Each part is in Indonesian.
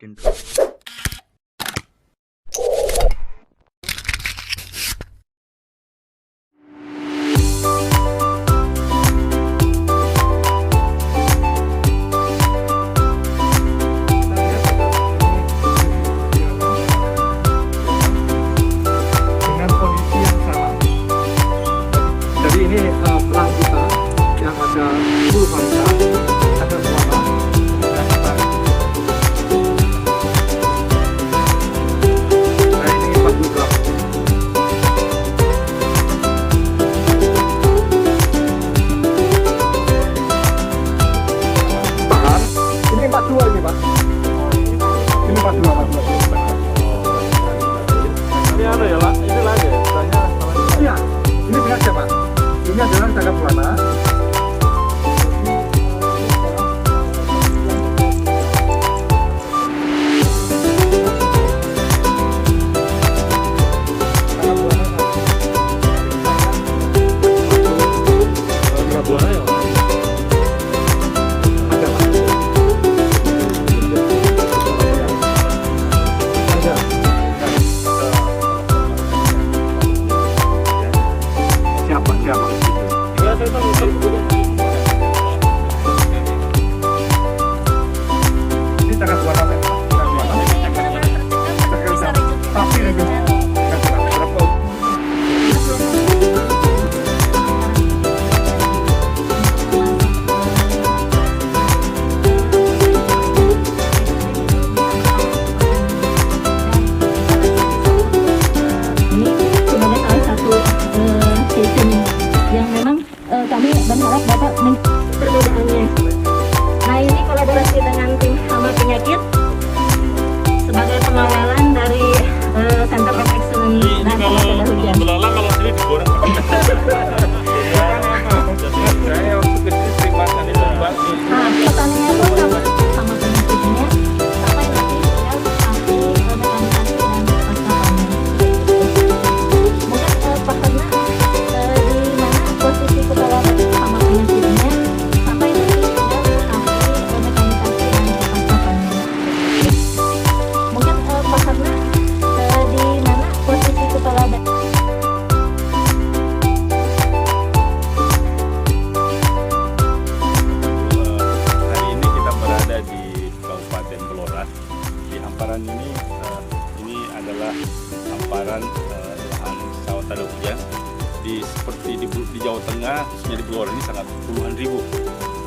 Dentro. Dengan kondisi yang sama. Jadi ini pelang kita yang ada 10 wanita, ada suara, ada kata. Nah ini 48. Tahan. Ini 42 ini Pak. Ini 42. Ini anu ya lah, ini lagi ya, tanya Iya, ini sengaja Pak. Ini adalah tangga pelana. Siapa? ya saya tahu Ini tangga pelana Pak. Tangga pelana. Tapi lebih berapa? Ini sebagai salah satu sistem yang memang kami berharap dapat perbedaannya. Nah ini kolaborasi dengan tim hama penyakit sebagai pengawalan dari Center of Excellence dan Waspada Hujan. belalang kalau sini digoreng. Saya waktu kecil sering makan itu bakso. Nah petaninya pun sama penyakitnya sampai nanti tinggal ahli mekanisasi dan pasca panen. Mungkin peternak di mana posisi kepala sama penyakitnya sampai nanti tinggal ahli mekanisasi dan pasca panen. Mungkin peternak di mana posisi kepala Hari ini kita berada di Kabupaten Blora. Di hamparan ini adalah hamparan lahan sawah tada hujan. Seperti di Jawa Tengah, khususnya di Blora ini sangat puluhan ribu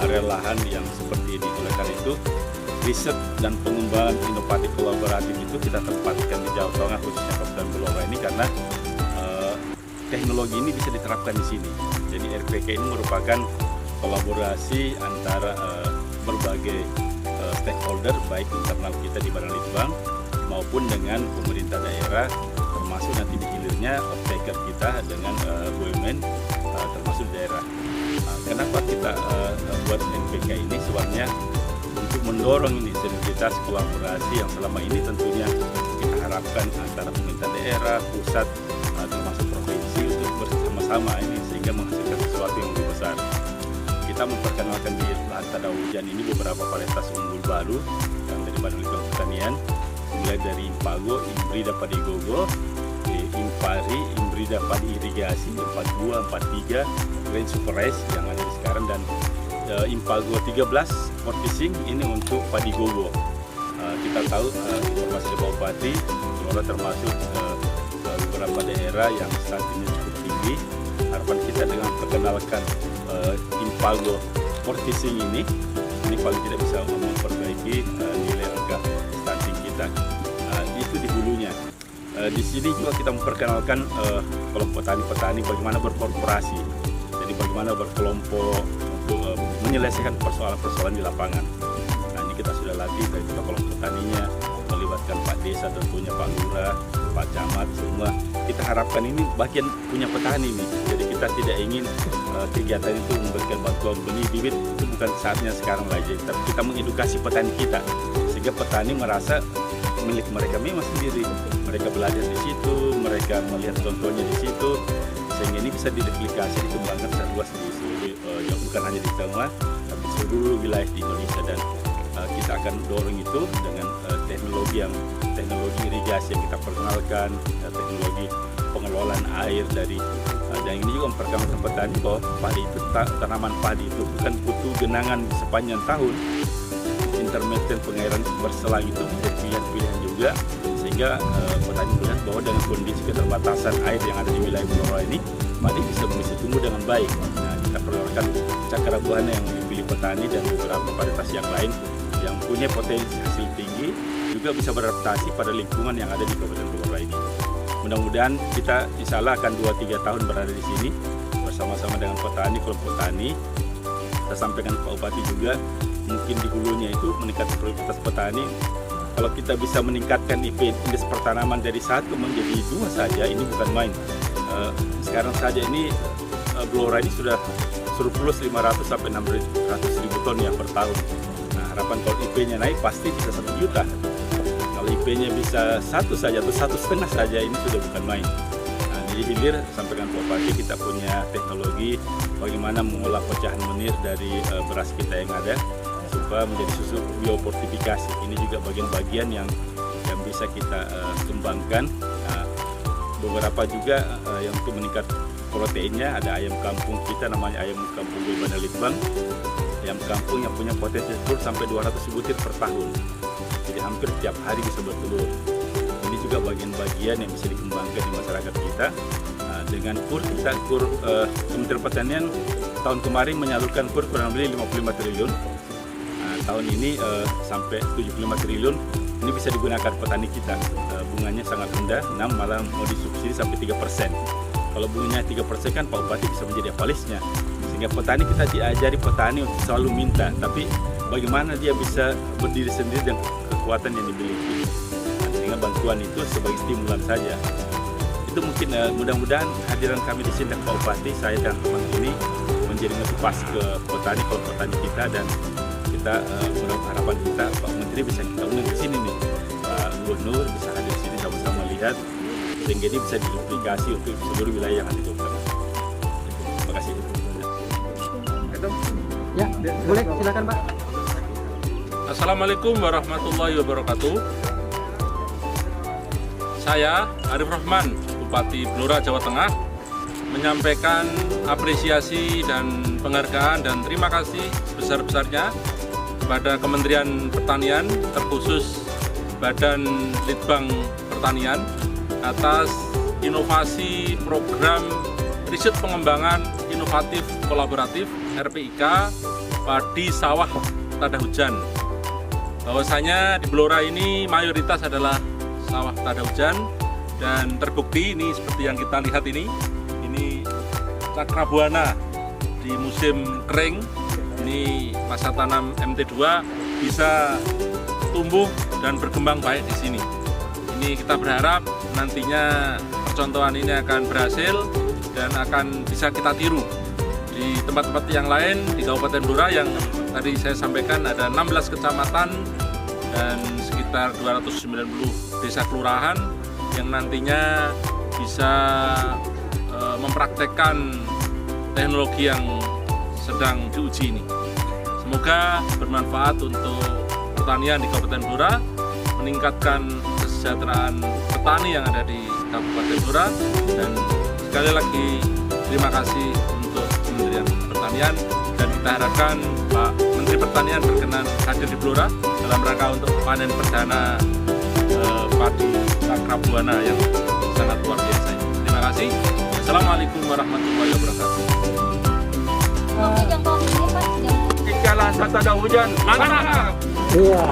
area lahan yang seperti ini. Oleh karena itu, riset dan pengembangan inovatif kolaboratif itu kita tempatkan di Jawa Tengah, khususnya Kabupaten Blora ini karena teknologi ini bisa diterapkan di sini. Jadi RPK ini merupakan kolaborasi antara berbagai stakeholder, baik internal kita di Badan Litbang maupun dengan pemerintah daerah, termasuk nanti di hilirnya off-taker kita dengan BUMN termasuk daerah. Kenapa kita buat NPK ini? Sebenarnya untuk mendorong ini sinergitas kolaborasi yang selama ini tentunya kita harapkan antara pemerintah daerah, pusat, termasuk provinsi untuk bersama-sama ini sehingga menghasilkan sesuatu yang lebih besar. Kita memperkenalkan di lahan tada hujan ini beberapa varietas unggul baru yang dari Badan Litbang Pertanian, mulai dari Impago, Imbrida Padi Gogo, Impari, Imbrida Padi Irigasi, 42, 43, Grand Super Rice yang ada di sekarang, dan Impago 13, Fortising ini untuk Padi Gogo. Kita tahu informasi dari Bupati Blora termasuk beberapa daerah yang saat ini cukup tinggi. Harapan kita dengan perkenalkan Impago Fortising ini paling tidak bisa memperbaiki nilai angka stunting kita. Itu di hulunya. Di sini juga kita memperkenalkan kelompok petani-petani bagaimana berkorporasi. Jadi bagaimana berkelompok untuk menyelesaikan persoalan-persoalan di lapangan. Nah ini kita sudah latih dari kelompok petaninya, melibatkan Pak Desa tentunya, Pak Lurah, Pak Camat, semua. Kita harapkan ini bagian punya petani nih. Jadi kita tidak ingin kegiatan itu memberikan bantuan beli bibit, itu bukan saatnya sekarang lagi. Tapi kita mengedukasi petani kita sehingga petani merasa milik mereka memang sendiri. Mereka belajar di situ, mereka melihat contohnya di situ, sehingga ini bisa direplikasi, dikembangkan seluas di seluruh, bukan hanya di Tengah, tapi seluruh wilayah di Indonesia. Dan kita akan dorong itu dengan teknologi teknologi irigasi yang kita perkenalkan, teknologi pengelolaan air dari dan ini juga memperkenalkan petani bahwa padi itu tanaman padi itu bukan butuh genangan sepanjang tahun. Intermittent pengairan berselang itu menjadi pilihan-pilihan juga, sehingga petani melihat bahwa dengan kondisi keterbatasan air yang ada di wilayah Blora ini, padi bisa tumbuh dengan baik. Nah, kita perkenalkan cakrabuana yang dipilih petani dan beberapa varietas yang lain yang punya potensi hasil tinggi juga bisa beradaptasi pada lingkungan yang ada di Kabupaten Blora ini. Mudah-mudahan kita insya Allah akan 2-3 tahun berada di sini bersama-sama dengan petani, kelompok tani. Kita sampaikan Pak Bupati juga, mungkin di hulunya itu meningkatkan produktivitas petani. Kalau kita bisa meningkatkan indeks pertanaman dari 1 menjadi 2 saja, ini bukan main. Sekarang saja ini Blora ini sudah surplus 500 sampai 600 ribu ton ya per tahun. Nah, harapan kalau IP-nya naik pasti bisa 1 juta. Kalau IP-nya bisa 1 saja atau 1,5 saja, ini sudah bukan main. Nah, di hilir sampaikan Pak Bupati, kita punya teknologi bagaimana mengolah pecahan menir dari beras kita yang ada supaya menjadi susu biofortifikasi. Ini juga bagian-bagian yang bisa kita kembangkan. Nah, beberapa juga yang untuk meningkat proteinnya, ada ayam kampung kita namanya ayam kampung Banda Litbang. Ayam kampung yang punya potensi telur sampai 200 butir per tahun. Jadi hampir tiap hari bisa bertelur. Ini juga bagian-bagian yang bisa dikembangkan di masyarakat kita. Dengan Kementerian Pertanian tahun kemarin menyalurkan kurang lebih 55 triliun. Tahun ini sampai 75 triliun. Ini bisa digunakan petani kita. Bunganya sangat rendah, malah mau disubsidi sampai 3%. Kalau bunganya 3% kan Pak Bupati bisa menjadi avalisnya. Sehingga petani kita diajari petani untuk selalu minta, tapi bagaimana dia bisa berdiri sendiri dengan kekuatan yang dimiliki. Sehingga bantuan itu sebagai stimulan saja. Itu mungkin mudah-mudahan hadiran kami di sini Pak Bupati, saya dan teman ini menjadi motivasi ke petani, kalau petani kita, dan kita harapan kita Pak Menteri bisa kita undang ke sini nih, Pak Gubernur bisa hadir di sini sama-sama lihat, sehingga ini bisa diduplikasi untuk seluruh wilayah yang ada di Jawa Tengah. Terima kasih. Ya, boleh silakan Pak. Assalamualaikum warahmatullahi wabarakatuh. Saya Arif Rahman, Bupati Blora, Jawa Tengah, menyampaikan apresiasi dan penghargaan dan terima kasih sebesar-besarnya kepada Kementerian Pertanian, terkhusus Badan Litbang Pertanian, atas inovasi program riset pengembangan inovatif kolaboratif RPIK padi sawah tada hujan. Bahwasanya di Blora ini mayoritas adalah sawah tada hujan, dan terbukti ini seperti yang kita lihat ini cakrabuana di musim kering. Ini masa tanam MT2 bisa tumbuh dan berkembang baik di sini. Ini kita berharap nantinya percontohan ini akan berhasil dan akan bisa kita tiru di tempat-tempat yang lain di Kabupaten Blora yang tadi saya sampaikan ada 16 kecamatan dan sekitar 290 desa kelurahan yang nantinya bisa mempraktekkan teknologi yang sedang diuji ini. Semoga bermanfaat untuk pertanian di Kabupaten Blora, meningkatkan kesejahteraan petani yang ada di Kabupaten Blora, dan sekali lagi terima kasih untuk Kementerian Pertanian, dan kita harapkan Pak Menteri Pertanian berkenan hadir di Blora dalam rangka untuk panen perdana padi cakrabuana yang sangat luar biasa. Terima kasih. Assalamualaikum warahmatullahi wabarakatuh. Oke, jangkau ini Pak. Jikalah saat ada hujan, mana? Iya.